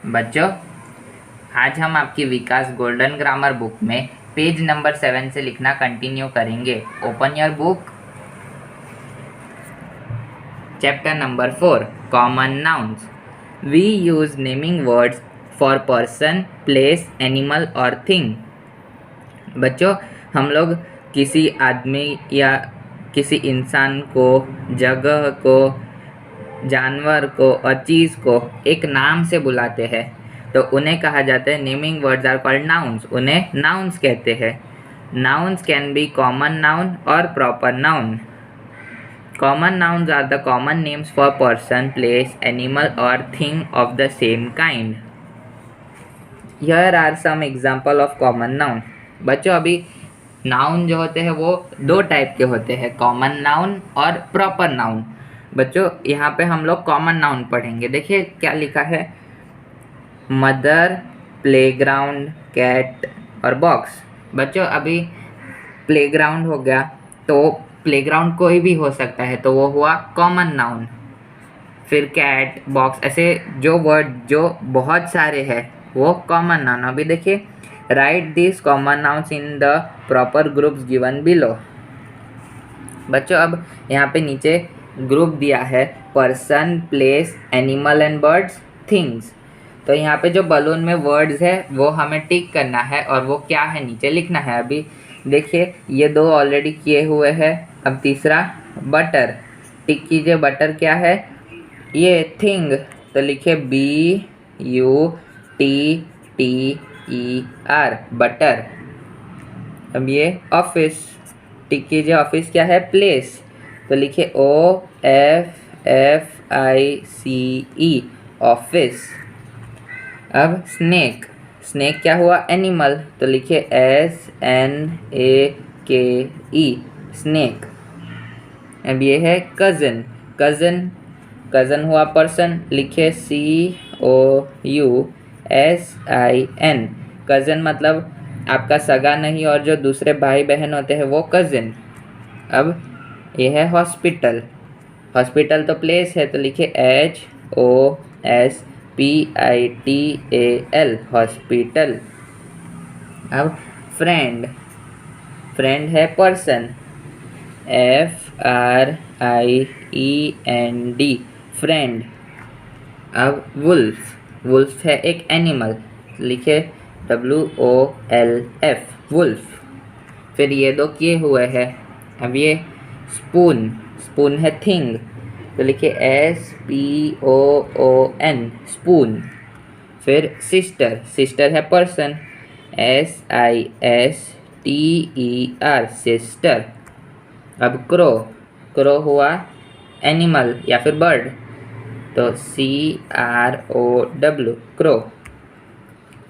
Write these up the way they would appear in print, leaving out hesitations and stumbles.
बच्चों, आज हम आपकी विकास गोल्डन ग्रामर बुक में पेज नंबर 7 से लिखना कंटिन्यू करेंगे। Open your book. Chapter number 4, common nouns. We use naming words for person, place, animal और थिंग। बच्चों, हम लोग किसी आदमी या किसी इंसान को, जगह को, जानवर को और चीज़ को एक नाम से बुलाते हैं तो उन्हें कहा जाता है naming words are called nouns. उन्हें नाउन्स कहते हैं। Nouns can be common noun और proper noun. Common nouns are the common names for person, place, animal और thing of the same kind. Here are some example of common noun. बच्चों, अभी noun जो होते हैं वो दो टाइप के होते हैं, कॉमन नाउन और प्रॉपर नाउन। बच्चों, यहाँ पे हम लोग कॉमन नाउन पढ़ेंगे। देखिए क्या लिखा है, मदर, प्लेग्राउंड, कैट और बॉक्स। बच्चों, अभी प्लेग्राउंड हो गया तो प्लेग्राउंड कोई भी हो सकता है तो वो हुआ कॉमन नाउन। फिर कैट, बॉक्स, ऐसे जो वर्ड जो बहुत सारे हैं वो कॉमन नाउन। अभी देखिए, right this common nouns in the proper groups given below. बच्चों, अब यहाँ पे नीचे ग्रुप दिया है, person, place, animal and birds, things. तो यहाँ पे जो बलून में वर्ड्स है वो हमें टिक करना है और वो क्या है नीचे लिखना है। अभी देखिए, ये दो ऑलरेडी किए हुए हैं। अब तीसरा बटर, टिक कीजिए। बटर क्या है? ये थिंग, तो लिखिए BUTTER, बटर। अब ये ऑफिस, टिक कीजिए। ऑफिस क्या है? प्लेस, तो लिखिए OFFICE, ऑफिस। अब स्नेक, स्नेक क्या हुआ? एनिमल, तो लिखिए SNAKE, स्नेक। अब ये है कज़न, कज़न, कज़न हुआ पर्सन, लिखिए COUSIN, कज़न मतलब आपका सगा नहीं और जो दूसरे भाई बहन होते हैं वो कज़न। अब ये है हॉस्पिटल, हॉस्पिटल तो प्लेस है तो लिखिए HOSPITAL, हॉस्पिटल। अब फ्रेंड, फ्रेंड है पर्सन, FRIEND, फ्रेंड। अब वुल्फ, वुल्फ है एक एनिमल, लिखे WOLF, वुल्फ। फिर ये दो किए हुए हैं। अब ये स्पून, स्पून है थिंग, तो लिखिए SPOON, स्पून। फिर सिस्टर, सिस्टर है पर्सन, SISTER, सिस्टर। अब क्रो, क्रो हुआ एनिमल या फिर बर्ड, तो CROW, क्रो।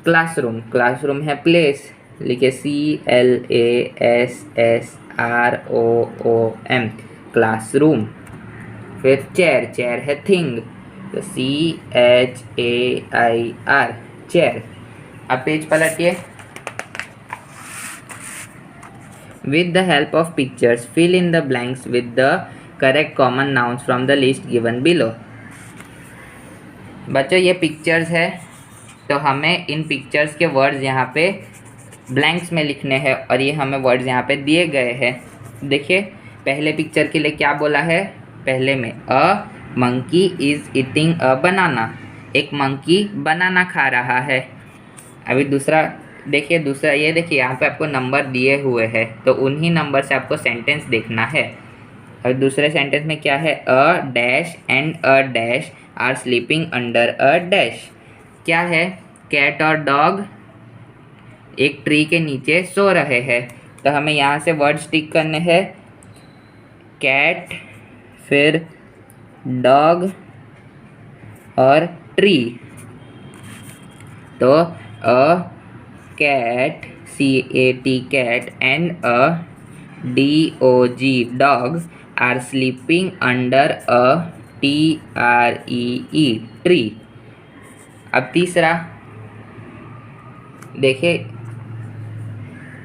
क्लासरूम, क्लासरूम है प्लेस, लिखिए CLASSROOM, क्लासरूम। फिर चेयर, चेयर है थिंग, तो CHAIR, चेयर। अब page पलटिए। With the help of pictures, fill in the blanks with the correct common nouns from the list given below. बच्चों, ये pictures है तो हमें इन पिक्चर्स के वर्ड्स यहाँ पे ब्लैंक्स में लिखने हैं और ये हमें वर्ड्स यहाँ पे दिए गए हैं। देखिए, पहले पिक्चर के लिए क्या बोला है? पहले में a monkey is eating a banana, एक मंकी बनाना खा रहा है। अभी दूसरा देखिए, दूसरा ये देखिए, यहाँ पे आपको नंबर दिए हुए हैं तो उन्हीं नंबर से आपको सेंटेंस देखना है। और दूसरे सेंटेंस में क्या है? A dash and a dash are sleeping under a dash. क्या है? कैट और डॉग एक ट्री के नीचे सो रहे हैं, तो हमें यहाँ से वर्ड्स टिक करने हैं, कैट, फिर डॉग और ट्री। तो अ cat, CAT, cat and a DOG, dog are sleeping under a TREE, tree। अब तीसरा देखिए,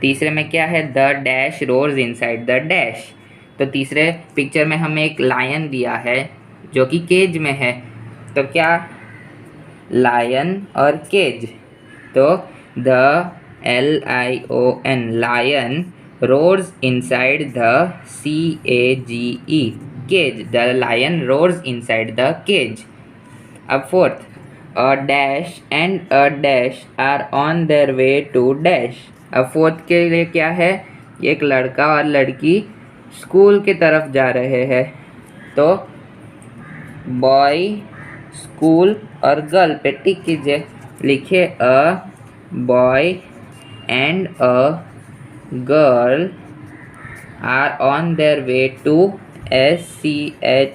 तीसरे में क्या है? The dash roars inside the dash. तो तीसरे पिक्चर में हमें एक लायन दिया है जो कि केज में है, तो क्या लायन और केज। तो the LION lion roars inside the CAGE cage. The lion roars inside the cage. अब fourth, a dash and a dash are on their way to dash. अब फोर्थ के लिए क्या है, एक लड़का और लड़की स्कूल की तरफ जा रहे हैं। तो बॉय, स्कूल और गर्ल पे टिक कीजिए, लिखिए a boy and a girl are on their way to SCHOOL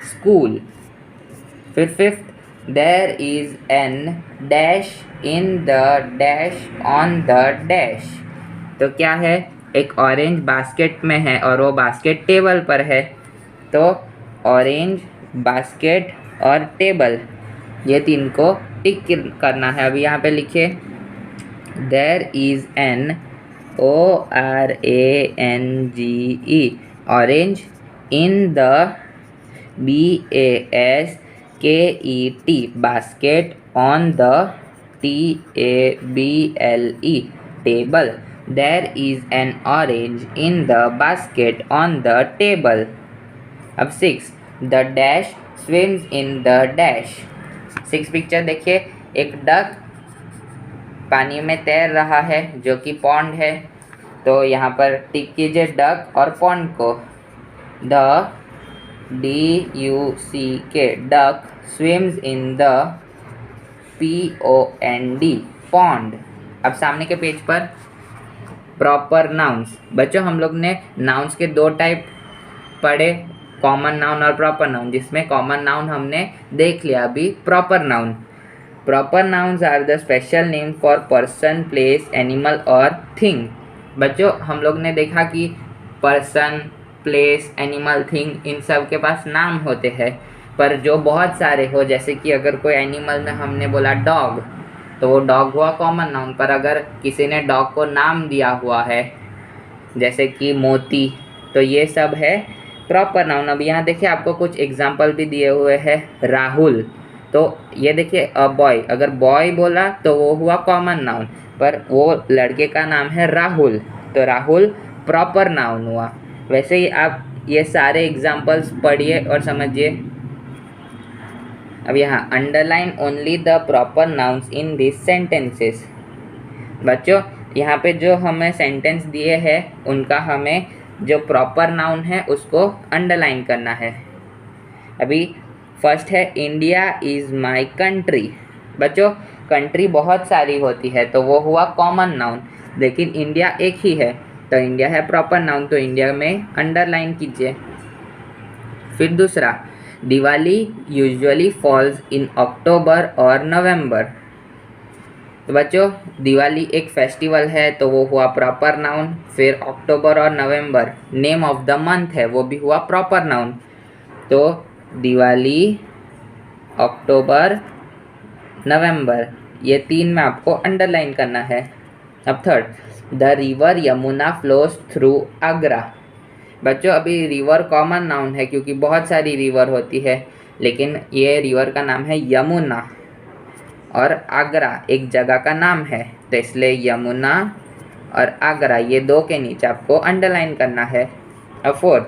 school. फिर fifth, there is an dash in the dash on the dash. तो क्या है, एक ऑरेंज बास्केट में है और वो बास्केट टेबल पर है। तो ऑरेंज, बास्केट और टेबल, ये तीन को टिक करना है। अभी यहाँ पे लिखिए there is an ORANGE orange in the BASKET basket on the TABLE table. There is an orange in the basket on the table. अब 6, the dash swims in the dash। 6 picture देखिए, एक डक पानी में तैर रहा है जो कि पॉन्ड है। तो यहाँ पर टिक कीजिए डक और पॉन्ड को। The DUCK duck swims in the POND pond। अब सामने के पेज पर प्रॉपर नाउन्स। बच्चों हम लोग ने नाउन्स के 2 टाइप पढ़े, कॉमन नाउन और प्रॉपर नाउन, जिसमें कॉमन नाउन हमने देख लिया। अभी proper noun. Proper nouns are the special name for person, place, animal और थिंग। बच्चों हम लोग ने देखा कि पर्सन, प्लेस, एनिमल, थिंग, इन सब के पास नाम होते हैं, पर जो बहुत सारे हो, जैसे कि अगर कोई एनिमल में हमने बोला डॉग, तो वो डॉग हुआ कॉमन नाउन। पर अगर किसी ने डॉग को नाम दिया हुआ है जैसे कि मोती, तो ये सब है प्रॉपर नाउन। अब यहाँ देखिए आपको कुछ एग्जाम्पल भी दिए हुए हैं। राहुल, तो ये देखिए अ बॉय, अगर बॉय बोला तो वो हुआ कॉमन नाउन, पर वो लड़के का नाम है राहुल, तो राहुल प्रॉपर नाउन हुआ। वैसे ही आप ये सारे एग्जाम्पल्स पढ़िए और समझिए। अब यहाँ underline only the proper nouns in this sentences. बच्चों यहाँ पे जो हमें सेंटेंस दिए हैं उनका हमें जो प्रॉपर नाउन है उसको अंडरलाइन करना है। अभी फर्स्ट है इंडिया इज़ माई कंट्री। बच्चों कंट्री बहुत सारी होती है तो वो हुआ कॉमन नाउन, लेकिन इंडिया एक ही है तो इंडिया है प्रॉपर नाउन, तो इंडिया में अंडरलाइन कीजिए। फिर दूसरा, दिवाली यूजुअली फॉल्स इन अक्टूबर और नवंबर। तो बच्चों दिवाली एक फेस्टिवल है तो वो हुआ प्रॉपर नाउन। फिर अक्टूबर और नवंबर नेम ऑफ द मंथ है, वो भी हुआ प्रॉपर नाउन। तो दिवाली, अक्टूबर, नवंबर, ये 3 में आपको अंडरलाइन करना है। अब third, the river Yamuna flows through Agra. बच्चों अभी रिवर कॉमन नाउन है क्योंकि बहुत सारी रिवर होती है, लेकिन ये रिवर का नाम है यमुना और आगरा एक जगह का नाम है, तो इसलिए यमुना और आगरा ये 2 के नीचे आपको अंडरलाइन करना है। अब fourth,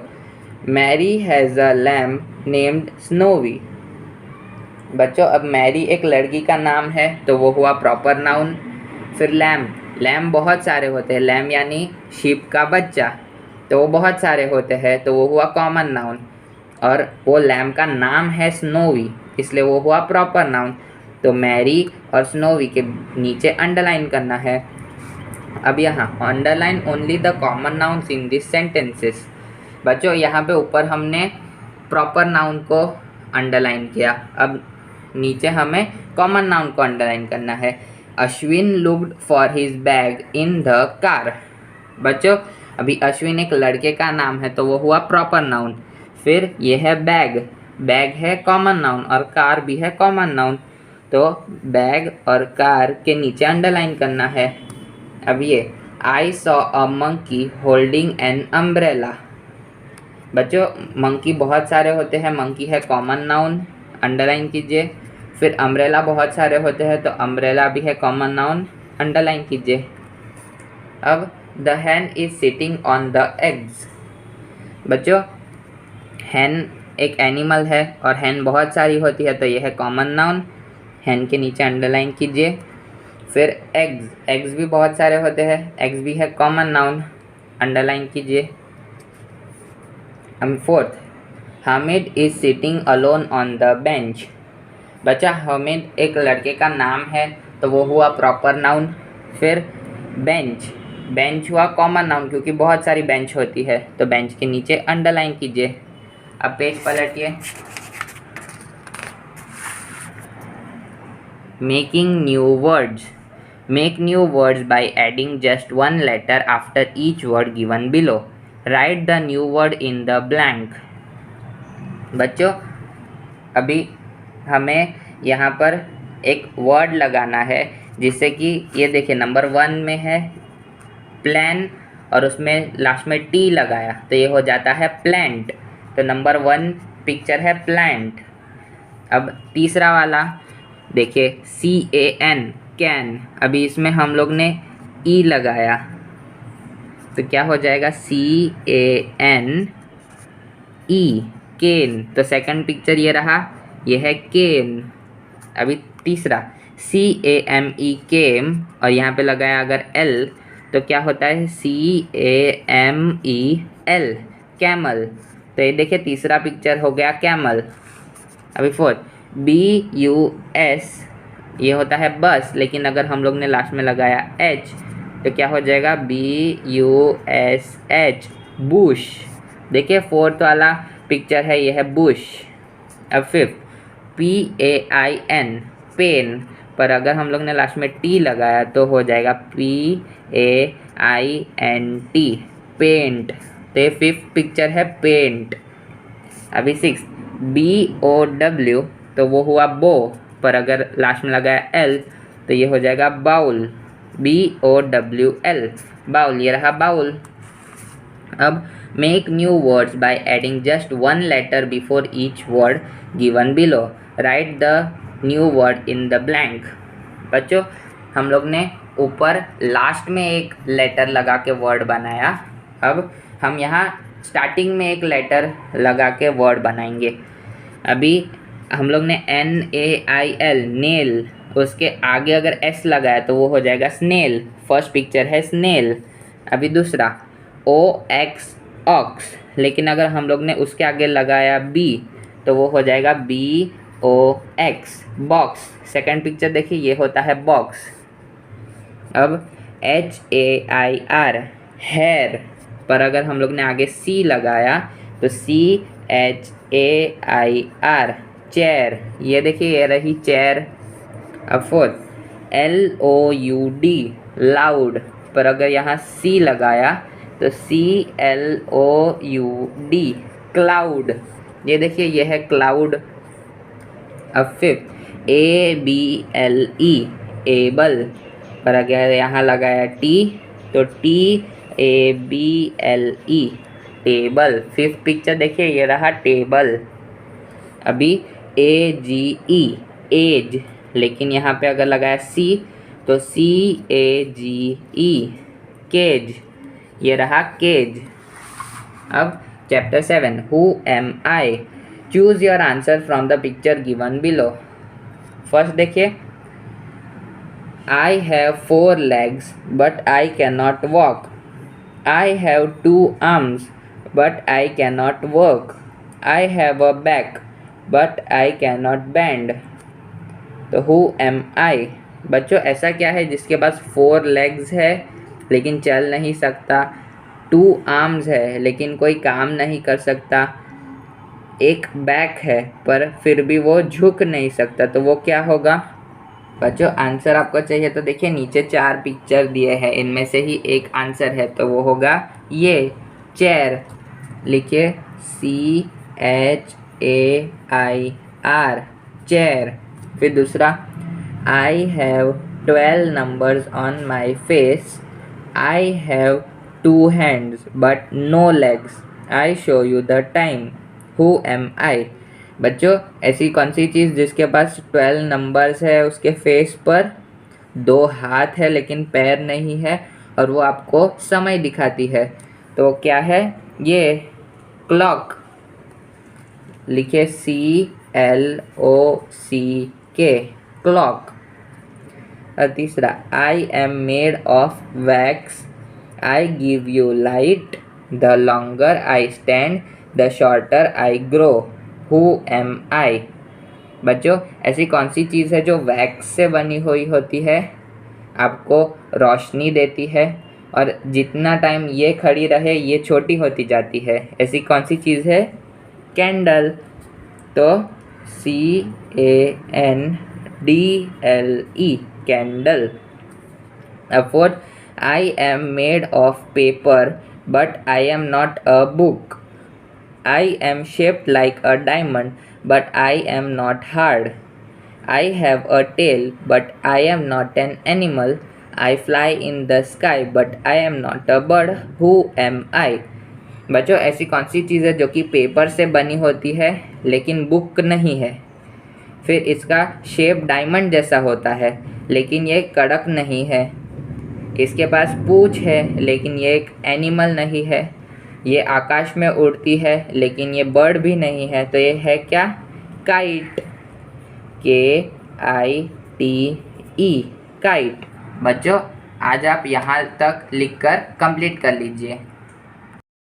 Mary has a lamp named Snowy. बच्चों अब मैरी एक लड़की का नाम है तो वो हुआ प्रॉपर नाउन। फिर लैम्प, लैम्प बहुत सारे होते हैं, लैम्प यानी शीप का बच्चा, तो वो बहुत सारे होते हैं तो वो हुआ कॉमन नाउन, और वो लैम्प का नाम है स्नोवी इसलिए वो हुआ प्रॉपर नाउन। तो मैरी और स्नोवी के नीचे अंडरलाइन करना है। अब यहाँ underline only the common nouns in this sentences. बच्चों यहाँ पे ऊपर हमने प्रॉपर नाउन को अंडरलाइन किया, अब नीचे हमें कॉमन नाउन को अंडरलाइन करना है। Ashwin looked for his bag in the car. बच्चों अभी अश्विन एक लड़के का नाम है तो वो हुआ प्रॉपर नाउन। फिर ये है बैग, बैग है कॉमन नाउन और कार भी है कॉमन नाउन, तो बैग और कार के नीचे अंडरलाइन करना है। अब ये I saw a monkey holding an umbrella. बच्चों मंकी बहुत सारे होते हैं, मंकी है कॉमन नाउन, अंडरलाइन कीजिए। फिर अम्ब्रेला बहुत सारे होते हैं, तो अम्ब्रेला भी है कॉमन नाउन, अंडरलाइन कीजिए। अब the Hahn is sitting on the eggs. बच्चों हैन एक एनिमल है और हैन बहुत सारी होती है, तो यह है कॉमन नाउन, हैन के नीचे अंडरलाइन कीजिए। फिर एग्स, एग्स भी बहुत सारे होते हैं, एग्स भी है कॉमन नाउन, अंडरलाइन कीजिए। Fourth, Hamid is sitting alone on the bench. बच्चा हामिद एक लड़के का नाम है, तो वो हुआ प्रॉपर नाउन। फिर बेंच, बेंच हुआ कॉमन नाउन क्योंकि बहुत सारी बेंच होती है, तो बेंच के नीचे अंडरलाइन कीजिए। अब पेज पलटिए। Making new words, make new words by adding just one letter after each word given below. Write the new word in the blank. बच्चों अभी हमें यहाँ पर एक वर्ड लगाना है, जिससे कि ये देखिए नंबर 1 में है प्लान और उसमें लास्ट में टी लगाया, तो ये हो जाता है प्लांट। तो नंबर 1 पिक्चर है प्लांट। अब तीसरा वाला देखिए CAN, कैन। अभी इसमें हम लोग ने ई लगाया, तो क्या हो जाएगा CAN ई, केन। तो सेकंड पिक्चर ये रहा, ये है केन। अभी तीसरा CAME केम, और यहाँ पे लगाया अगर L, तो क्या होता है CAMEL, कैमल। तो ये देखिए तीसरा पिक्चर हो गया कैमल। अभी फोर्थ BUS, ये होता है बस, लेकिन अगर हम लोग ने लास्ट में लगाया H, तो क्या हो जाएगा BUSH, बुश। देखिए फोर्थ वाला पिक्चर है, ये है बुश। अब फिफ्थ PAIN, पेन, पर अगर हम लोग ने लास्ट में टी लगाया तो हो जाएगा PAINT, पेंट। तो ये फिफ्थ पिक्चर है पेंट। अभी सिक्स BOW, तो वो हुआ बो, पर अगर लास्ट में लगाया L तो ये हो जाएगा बाउल, BOWL, बाउल। ये रहा बाउल। अब make new words by adding just one letter before each word given below. Write the new word in the blank. बच्चों हम लोग ने ऊपर लास्ट में एक लेटर लगा के वर्ड बनाया, अब हम यहाँ स्टार्टिंग में एक लेटर लगा के वर्ड बनाएंगे। अभी हम लोग ने NAIL, नेल, उसके आगे अगर S लगाया तो वो हो जाएगा स्नेल। फर्स्ट पिक्चर है स्नेल। अभी दूसरा OX, ऑक्स, लेकिन अगर हम लोग ने उसके आगे लगाया B तो वो हो जाएगा BOX, बॉक्स। सेकंड पिक्चर देखिए ये होता है बॉक्स। अब HAIR, हेयर, पर अगर हम लोग ने आगे C लगाया तो CHAIR, चेयर। ये देखिए ये रही चेयर। अब फोर्थ LOUD, लाउड, पर अगर यहाँ C लगाया तो CLOUD, क्लाउड। ये देखिए ये है क्लाउड। अब फिफ्थ ABLE, एबल, पर अगर यहाँ लगाया T तो TABLE, टेबल। फिफ्थ पिक्चर देखिए ये रहा टेबल। अभी AGE, एज, लेकिन यहाँ पे अगर लगाया C तो CAGE, केज। ये रहा केज। अब chapter 7, who am I. Choose your answer from the picture given below. First देखिए I have 4 legs but I can not walk. I have 2 arms but I can not work. I have a back but I can not bend. तो who am I. बच्चों ऐसा क्या है जिसके पास 4 legs है लेकिन चल नहीं सकता, 2 arms है लेकिन कोई काम नहीं कर सकता, एक बैक है पर फिर भी वो झुक नहीं सकता, तो वो क्या होगा? बच्चों आंसर आपको चाहिए तो देखिए नीचे 4 पिक्चर दिए हैं, इनमें से ही एक आंसर है, तो वो होगा ये चेयर। लिखिए CHAIR, चेयर। फिर दूसरा I have 12 numbers on my face. I have 2 hands but no legs. I show you the time. Who am I? बच्चों ऐसी कौन सी चीज़ जिसके पास 12 नंबर्स है, उसके फेस पर 2 हाथ है लेकिन पैर नहीं है और वो आपको समय दिखाती है? तो क्या है ये? क्लॉक। लिखे CLOCK, क्लॉक। और तीसरा, I am made of wax, I give you light, the longer I stand the shorter I grow, who am I? बच्चों ऐसी कौन सी चीज़ है जो वैक्स से बनी हुई होती है, आपको रोशनी देती है और जितना टाइम ये खड़ी रहे ये छोटी होती जाती है? ऐसी कौन सी चीज़ है? कैंडल। तो CANDLE, कैंडल। अब fourth, I am made of paper but I am not a book, I am shaped like a diamond but I am not hard, I have a tail but I am not an animal, I fly in the sky but I am not a bird, who am I? बच्चों ऐसी कौन सी चीज़ है जो कि paper से बनी होती है लेकिन बुक नहीं है? फिर इसका शेप डायमंड जैसा होता है लेकिन ये कड़क नहीं है। इसके पास पूँछ है लेकिन ये एक एनिमल नहीं है। ये आकाश में उड़ती है लेकिन ये बर्ड भी नहीं है। तो ये है क्या? काइट। KITE, kite. बच्चों आज आप यहाँ तक लिखकर कंप्लीट कर लीजिए।